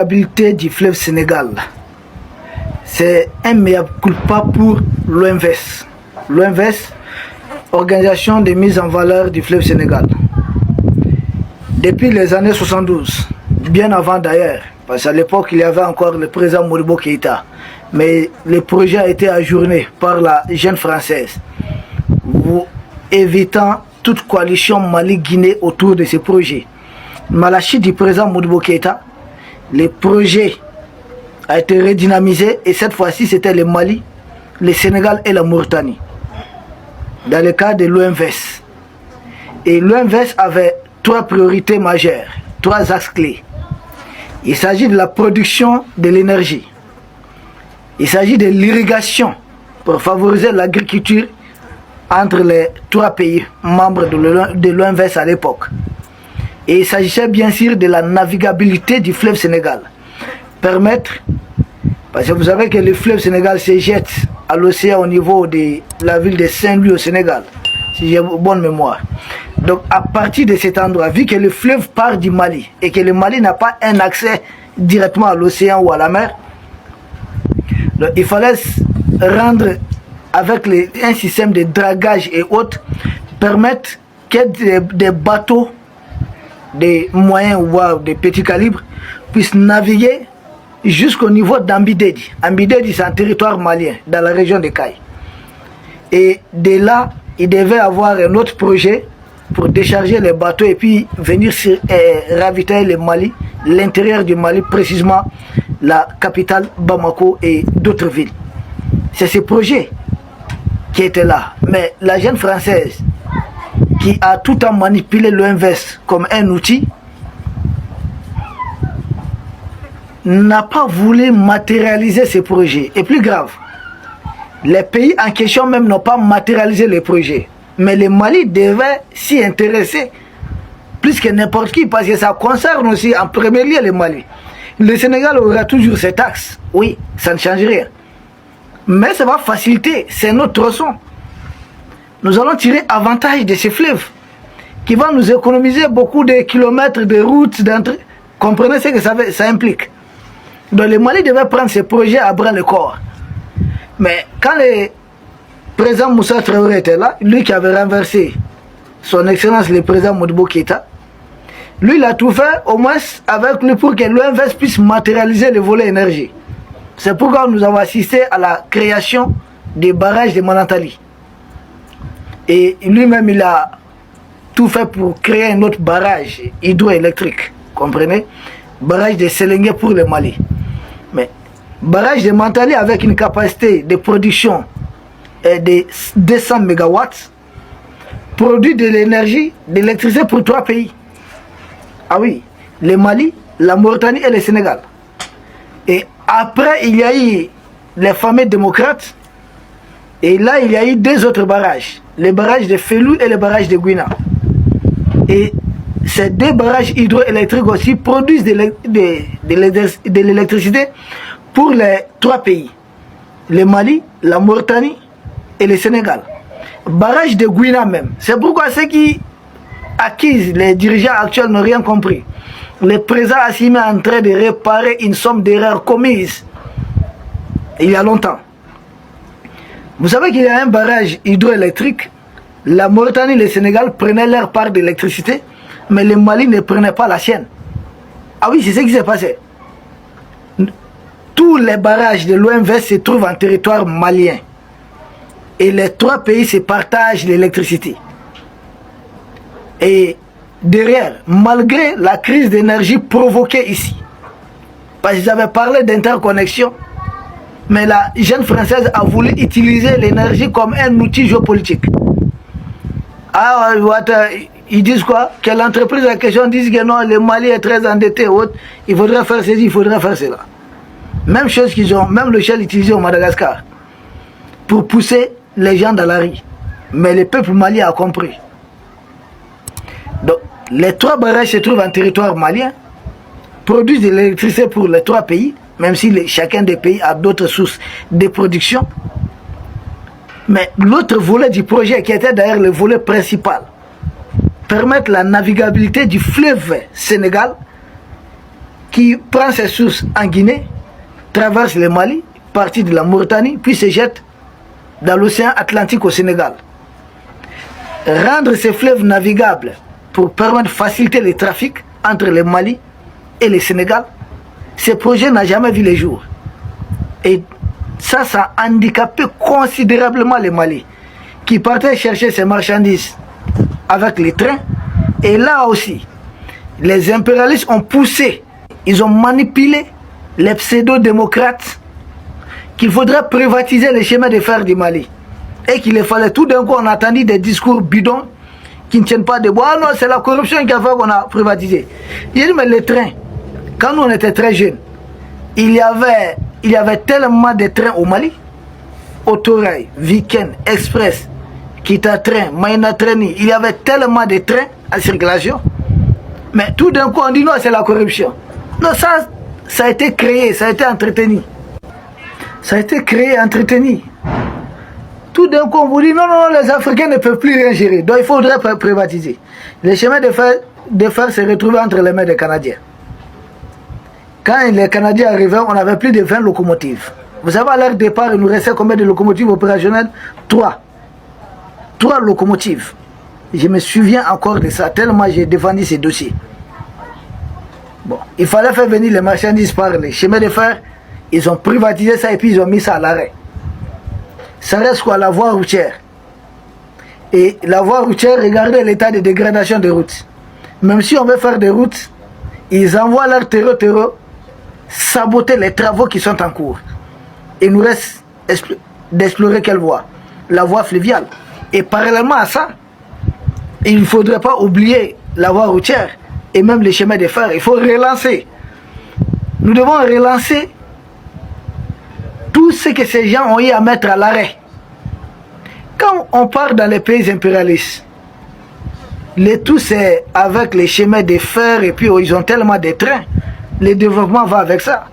navigabilité du fleuve Sénégal, c'est un mea culpa pour l'OMVS. L'OMVS, Organisation de mise en valeur du fleuve Sénégal. Depuis les années 72, bien avant d'ailleurs, parce qu'à l'époque il y avait encore le président Modibo Keïta, mais le projet a été ajourné par la jeune française, évitant toute coalition Mali-Guinée autour de ce projet. Mais à la chute du président Modibo Keïta, le projet a été redynamisé et cette fois-ci c'était le Mali, le Sénégal et la Mauritanie, dans le cas de l'OMVS. Et l'OMVS avait trois priorités majeures, trois axes clés. Il s'agit de la production de l'énergie. Il s'agit de l'irrigation pour favoriser l'agriculture entre les trois pays membres de l'OMVS à l'époque. Et il s'agissait bien sûr de la navigabilité du fleuve Sénégal. Permettre, parce que vous savez que le fleuve Sénégal se jette à l'océan au niveau de la ville de Saint-Louis au Sénégal, si j'ai bonne mémoire. Donc à partir de cet endroit, vu que le fleuve part du Mali et que le Mali n'a pas un accès directement à l'océan ou à la mer, donc il fallait rendre avec un système de dragage et autres, permettre que des bateaux de moyens ou de petits calibres puissent naviguer jusqu'au niveau d'Ambidedi. Ambidedi, c'est un territoire malien dans la région de Caille. Et de là, il devait avoir un autre projet pour décharger les bateaux et puis venir ravitailler le Mali, l'intérieur du Mali, précisément la capitale Bamako et d'autres villes. C'est ce projet qui était là. Mais la jeune française qui a tout le temps manipulé l'OMVS comme un outil n'a pas voulu matérialiser ces projets. Et plus grave, les pays en question même n'ont pas matérialisé les projets. Mais le Mali devait s'y intéresser plus que n'importe qui, parce que ça concerne aussi en premier lieu le Mali. Le Sénégal aura toujours cet axe, oui, ça ne change rien. Mais ça va faciliter, c'est notre tronçon. Nous allons tirer avantage de ce fleuve qui va nous économiser beaucoup de kilomètres de routes. Comprenez ce que ça implique. Donc le Mali devait prendre ce projet à bras le corps. Mais quand le président Moussa Traoré était là, lui qui avait renversé son excellence le président Modibo Keïta, lui il a tout fait au moins avec lui pour que l'OMVS puisse matérialiser le volet énergie. C'est pourquoi nous avons assisté à la création des barrages de Manantali. Et lui-même il a tout fait pour créer un autre barrage hydroélectrique, comprenez? Barrage de Séléngué pour le Mali. Mais barrage de Manantali avec une capacité de production de 200 MW produit de l'énergie, de l'électricité pour trois pays. Ah oui, le Mali, la Mauritanie et le Sénégal. Et après, il y a eu les fameux démocrates. Et là, il y a eu deux autres barrages. Le barrage de Felou et le barrage de Guina. Et ces deux barrages hydroélectriques aussi produisent de l'électricité pour les trois pays. Le Mali, la Mauritanie et le Sénégal. Barrage de Guina même. C'est pourquoi ceux qui acquisent, les dirigeants actuels n'ont rien compris. Le président Assimi est en train de réparer une somme d'erreurs commises il y a longtemps. Vous savez qu'il y a un barrage hydroélectrique. La Mauritanie et le Sénégal prenaient leur part d'électricité, mais le Mali ne prenait pas la sienne. Ah oui, c'est ce qui s'est passé. Tous les barrages de l'OMVS se trouvent en territoire malien. Et les trois pays se partagent l'électricité. Et derrière, malgré la crise d'énergie provoquée ici, parce qu'ils avaient parlé d'interconnexion, mais la jeune française a voulu utiliser l'énergie comme un outil géopolitique. Ah, ils disent quoi? Que l'entreprise en question dit que non, le Mali est très endetté, il faudrait faire ceci, il faudrait faire cela. Même chose qu'ils ont, même le Shell utilisé au Madagascar, pour pousser les gens dans la rue. Mais le peuple malien a compris. Donc, les trois barrages se trouvent en territoire malien, produisent de l'électricité pour les trois pays, même si chacun des pays a d'autres sources de production. Mais l'autre volet du projet, qui était d'ailleurs le volet principal, permettre la navigabilité du fleuve Sénégal qui prend ses sources en Guinée, traverse le Mali, partie de la Mauritanie, puis se jette dans l'océan Atlantique au Sénégal. Rendre ces fleuves navigables pour permettre de faciliter les trafics entre le Mali et le Sénégal, ce projet n'a jamais vu le jour. Et ça a handicapé considérablement le Mali, qui partait chercher ses marchandises avec les trains. Et là aussi, les impérialistes ont poussé, ils ont manipulé les pseudo-démocrates qu'il faudrait privatiser les chemins de fer du Mali. Et qu'il fallait tout d'un coup, on a entendu des discours bidons qui ne tiennent pas debout. Ah non, c'est la corruption qui a fait qu'on a privatisé. Il dit, mais les trains, quand nous on était très jeunes, il y avait tellement de trains au Mali, Autorail, Weekend, Express, Kita Train, Maïna Treni, il y avait tellement de trains en circulation. Mais tout d'un coup, on dit non, c'est la corruption. Non, ça a été créé, ça a été entretenu. Ça a été créé, entretenu. Tout d'un coup, on vous dit non, non, les Africains ne peuvent plus rien gérer. Donc il faudrait privatiser. Les chemins de fer se retrouvaient entre les mains des Canadiens. Quand les Canadiens arrivaient, on avait plus de 20 locomotives. Vous savez, à leur départ, il nous restait combien de locomotives opérationnelles? 3. 3 locomotives. Je me souviens encore de ça, tellement j'ai défendu ces dossiers. Bon, il fallait faire venir les marchandises par les chemins de fer. Ils ont privatisé ça et puis ils ont mis ça à l'arrêt. Ça reste quoi? La voie routière. Et la voie routière, regardez l'état de dégradation des routes. Même si on veut faire des routes, ils envoient leur terreau saboter les travaux qui sont en cours. Il nous reste d'explorer quelle voie? La voie fluviale. Et parallèlement à ça, il ne faudrait pas oublier la voie routière et même les chemins de fer. Il faut relancer. Nous devons relancer tout ce que ces gens ont eu à mettre à l'arrêt. Quand on part dans les pays impérialistes, tout c'est avec les chemins de fer et puis ils ont tellement de trains, le développement va avec ça.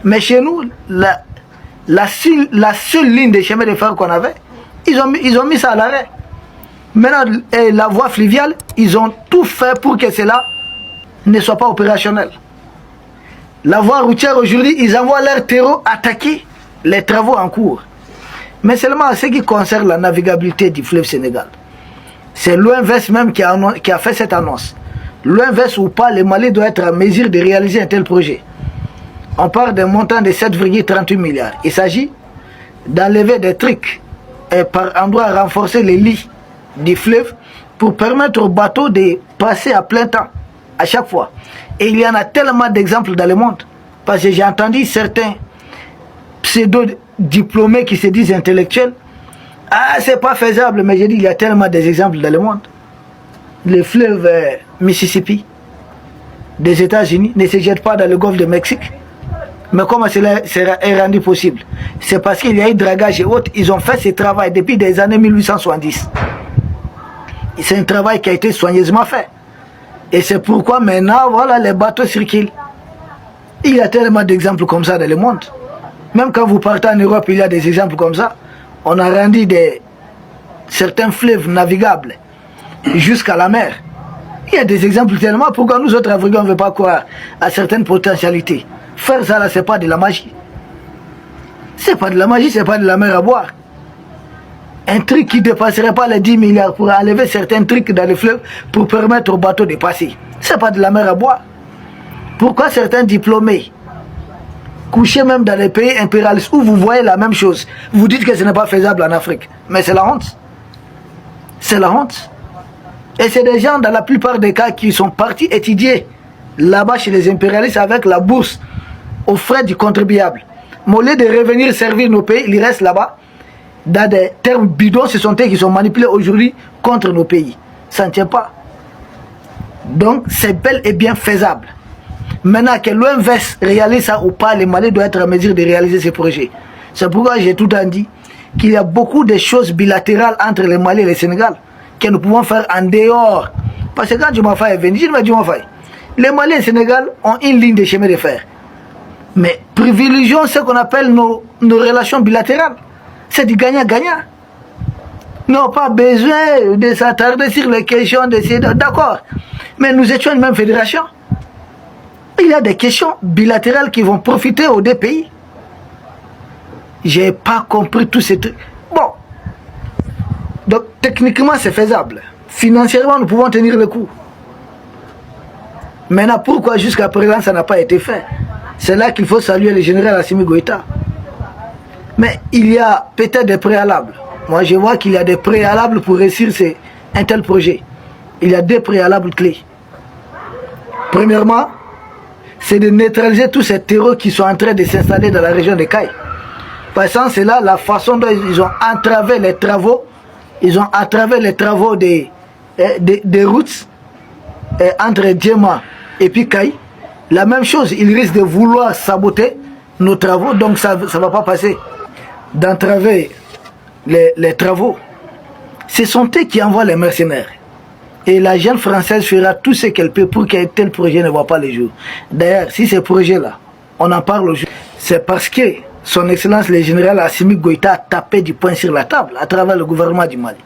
Mais chez nous, la seule ligne de chemin de fer qu'on avait, ils ont mis ça à l'arrêt. Maintenant, la voie fluviale, ils ont tout fait pour que cela ne soit pas opérationnel. La voie routière aujourd'hui, ils envoient leur terreau attaquer les travaux en cours. Mais seulement en ce qui concerne la navigabilité du fleuve Sénégal. C'est l'OMVS même qui a fait cette annonce. L'OMVS ou pas, le Mali doit être en mesure de réaliser un tel projet. On parle d'un montant de 7,38 milliards. Il s'agit d'enlever des trucs et par endroit renforcer les lits du fleuve pour permettre aux bateaux de passer à plein temps à chaque fois. Et il y en a tellement d'exemples dans le monde. Parce que j'ai entendu certains pseudo-diplômés qui se disent intellectuels. Ah, c'est pas faisable, mais j'ai dit, il y a tellement d'exemples dans le monde. Le fleuve Mississippi des États-Unis ne se jette pas dans le golfe du Mexique. Mais comment cela est rendu possible? C'est parce qu'il y a eu dragage et autres. Ils ont fait ce travail depuis les années 1870. C'est un travail qui a été soigneusement fait. Et c'est pourquoi maintenant, voilà, les bateaux circulent. Il y a tellement d'exemples comme ça dans le monde. Même quand vous partez en Europe, il y a des exemples comme ça. On a rendu certains fleuves navigables jusqu'à la mer. Il y a des exemples tellement. Pourquoi nous autres Africains ne veut pas croire à certaines potentialités? Faire ça là, c'est pas de la magie. C'est pas de la magie, c'est pas de la mer à boire. Un truc qui ne dépasserait pas les 10 milliards pour enlever certains trucs dans les fleuves pour permettre aux bateaux de passer. C'est pas de la mer à boire. Pourquoi certains diplômés couchés même dans les pays impérialistes où vous voyez la même chose, vous dites que ce n'est pas faisable en Afrique? Mais c'est la honte. C'est la honte. Et c'est des gens, dans la plupart des cas, qui sont partis étudier là-bas chez les impérialistes avec la bourse aux frais du contribuable. Mais au lieu de revenir servir nos pays, ils restent là-bas dans des termes bidons. Ce sont eux qui sont manipulés aujourd'hui contre nos pays. Ça ne tient pas. Donc c'est bel et bien faisable. Maintenant que l'OMVS réalise ça ou pas, le Mali doit être en mesure de réaliser ce projet. C'est pourquoi j'ai tout le temps dit qu'il y a beaucoup de choses bilatérales entre le Mali et le Sénégal que nous pouvons faire en dehors. Parce que quand Diomaye Faye est venu, je dis, mais Diomaye Faye, les Mali et le Sénégal ont une ligne de chemin de fer. Mais privilégions ce qu'on appelle nos relations bilatérales. C'est du gagnant-gagnant. Non, pas besoin de s'attarder sur les questions de ces... D'accord. Mais nous étions une même fédération. Il il y a des questions bilatérales qui vont profiter aux deux pays. J'ai pas compris tous ces trucs. Bon, donc techniquement c'est faisable. Financièrement nous pouvons tenir le coup. Maintenant pourquoi jusqu'à présent ça n'a pas été fait? C'est là qu'il faut saluer le général Assimi Goïta. Mais il y a peut-être des préalables. Moi je vois qu'il y a des préalables pour réussir un tel projet. Il y a deux préalables clés. Premièrement, c'est de neutraliser tous ces terreaux qui sont en train de s'installer dans la région de Caille. Par exemple, c'est là la façon dont ils ont entravé les travaux. Ils ont entravé les travaux des routes entre Djema et puis Caille. La même chose, ils risquent de vouloir saboter nos travaux, donc ça ne va pas passer. D'entraver les travaux, ce sont eux qui envoient les mercenaires. Et la jeune française fera tout ce qu'elle peut pour qu'un tel projet ne voit pas le jour. D'ailleurs, si ce projet-là, on en parle aujourd'hui, c'est parce que son Excellence le général Assimi Goïta a tapé du poing sur la table à travers le gouvernement du Mali.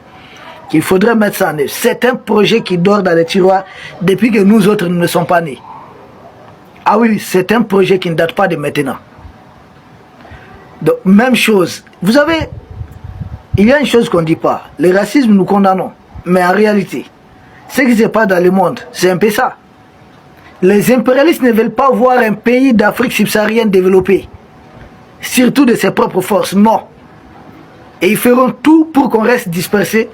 Qu'il faudrait mettre ça en œuvre. C'est un projet qui dort dans les tiroirs depuis que nous autres ne sommes pas nés. Ah oui, c'est un projet qui ne date pas de maintenant. Donc, même chose. Vous savez, il y a une chose qu'on ne dit pas. Le racisme, nous condamnons. Mais en réalité, ce qui se passe dans le monde, c'est un peu ça. Les impérialistes ne veulent pas voir un pays d'Afrique subsaharienne développé. Surtout de ses propres forces, non. Et ils feront tout pour qu'on reste dispersé,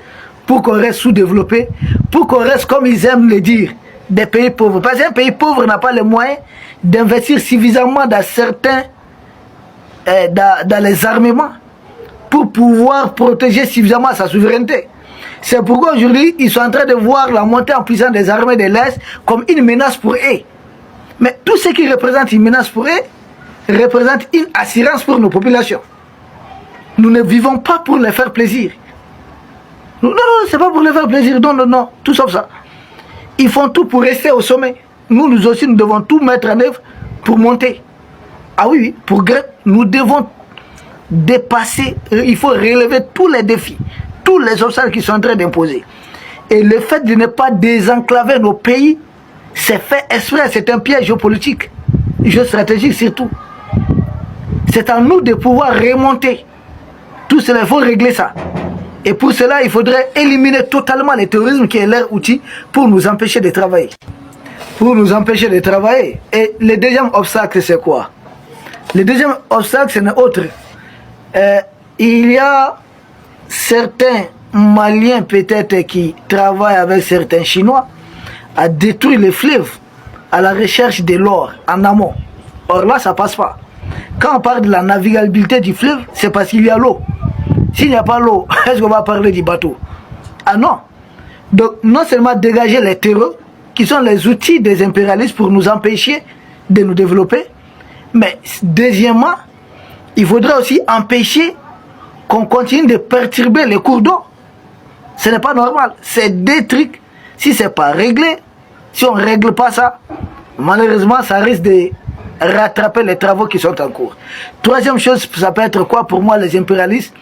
pour qu'on reste sous-développé, pour qu'on reste, comme ils aiment le dire, des pays pauvres. Parce qu'un pays pauvre n'a pas les moyens d'investir suffisamment dans certains, dans les armements, pour pouvoir protéger suffisamment sa souveraineté. C'est pourquoi aujourd'hui, ils sont en train de voir la montée en puissance des armées de l'Est comme une menace pour eux. Mais tout ce qui représente une menace pour eux, représente une assurance pour nos populations. Nous ne vivons pas pour les faire plaisir. Non, non, c'est pas pour les faire plaisir. Non, non, non, tout sauf ça. Ils font tout pour rester au sommet. Nous aussi, nous devons tout mettre en œuvre pour monter. Ah oui, nous devons dépasser, il faut relever tous les défis, tous les obstacles qui sont en train d'imposer. Et le fait de ne pas désenclaver nos pays, c'est fait exprès, c'est un piège géopolitique, géostratégique surtout. C'est à nous de pouvoir remonter. Tout cela, il faut régler ça. Et pour cela, il faudrait éliminer totalement le terrorisme qui est leur outil pour nous empêcher de travailler. Pour nous empêcher de travailler. Et le deuxième obstacle, c'est quoi? Le deuxième obstacle, ce n'est autre. Il y a certains Maliens peut-être qui travaillent avec certains Chinois à détruire les fleuves à la recherche de l'or en amont. Or là, ça ne passe pas. Quand on parle de la navigabilité du fleuve, c'est parce qu'il y a l'eau. S'il n'y a pas l'eau, est-ce qu'on va parler du bateau? Ah non. Donc non seulement dégager les terreaux, qui sont les outils des impérialistes pour nous empêcher de nous développer, mais deuxièmement, il faudrait aussi empêcher qu'on continue de perturber les cours d'eau. Ce n'est pas normal. C'est des trucs, si ce n'est pas réglé, si on ne règle pas ça, malheureusement, ça risque de rattraper les travaux qui sont en cours. Troisième chose, ça peut être quoi pour moi, les impérialistes?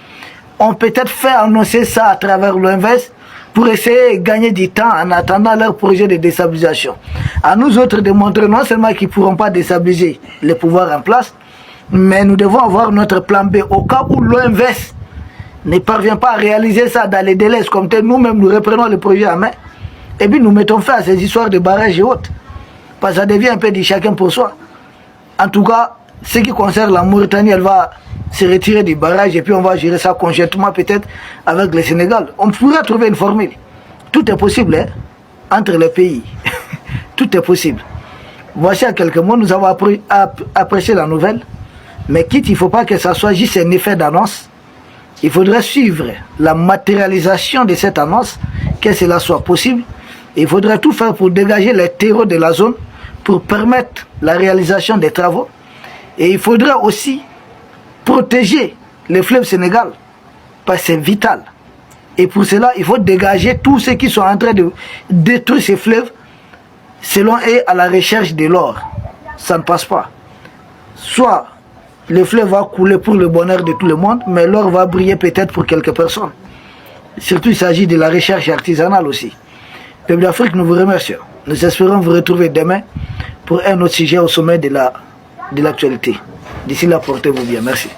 On peut peut-être fait annoncer ça à travers l'OMS pour essayer de gagner du temps en attendant leur projet de déstabilisation. À nous autres de montrer non seulement qu'ils ne pourront pas déstabiliser les pouvoirs en place, mais nous devons avoir notre plan B au cas où l'OMS ne parvient pas à réaliser ça dans les délais comme tel. Nous-mêmes, nous reprenons le projet en main et puis nous mettons fin à ces histoires de barrages et autres. Parce que ça devient un peu de chacun pour soi. En tout cas, ce qui concerne la Mauritanie, elle va se retirer du barrage et puis on va gérer ça conjointement peut-être avec le Sénégal. On pourrait trouver une formule. Tout est possible hein, entre les pays. Tout est possible. Voici à quelques mots, nous avons apprécié la nouvelle. Mais quitte, il ne faut pas que ça soit juste un effet d'annonce. Il faudrait suivre la matérialisation de cette annonce, que cela soit possible. Il faudrait tout faire pour dégager les terreaux de la zone, pour permettre la réalisation des travaux. Et il faudrait aussi protéger le fleuve Sénégal, parce que c'est vital. Et pour cela, il faut dégager tous ceux qui sont en train de détruire ces fleuves, selon eux, à la recherche de l'or. Ça ne passe pas. Soit le fleuve va couler pour le bonheur de tout le monde, mais l'or va briller peut-être pour quelques personnes. Surtout, il s'agit de la recherche artisanale aussi. Peuple d'Afrique, nous vous remercions. Nous espérons vous retrouver demain pour un autre sujet au sommet de l'actualité. D'ici là, portez-vous bien. Merci.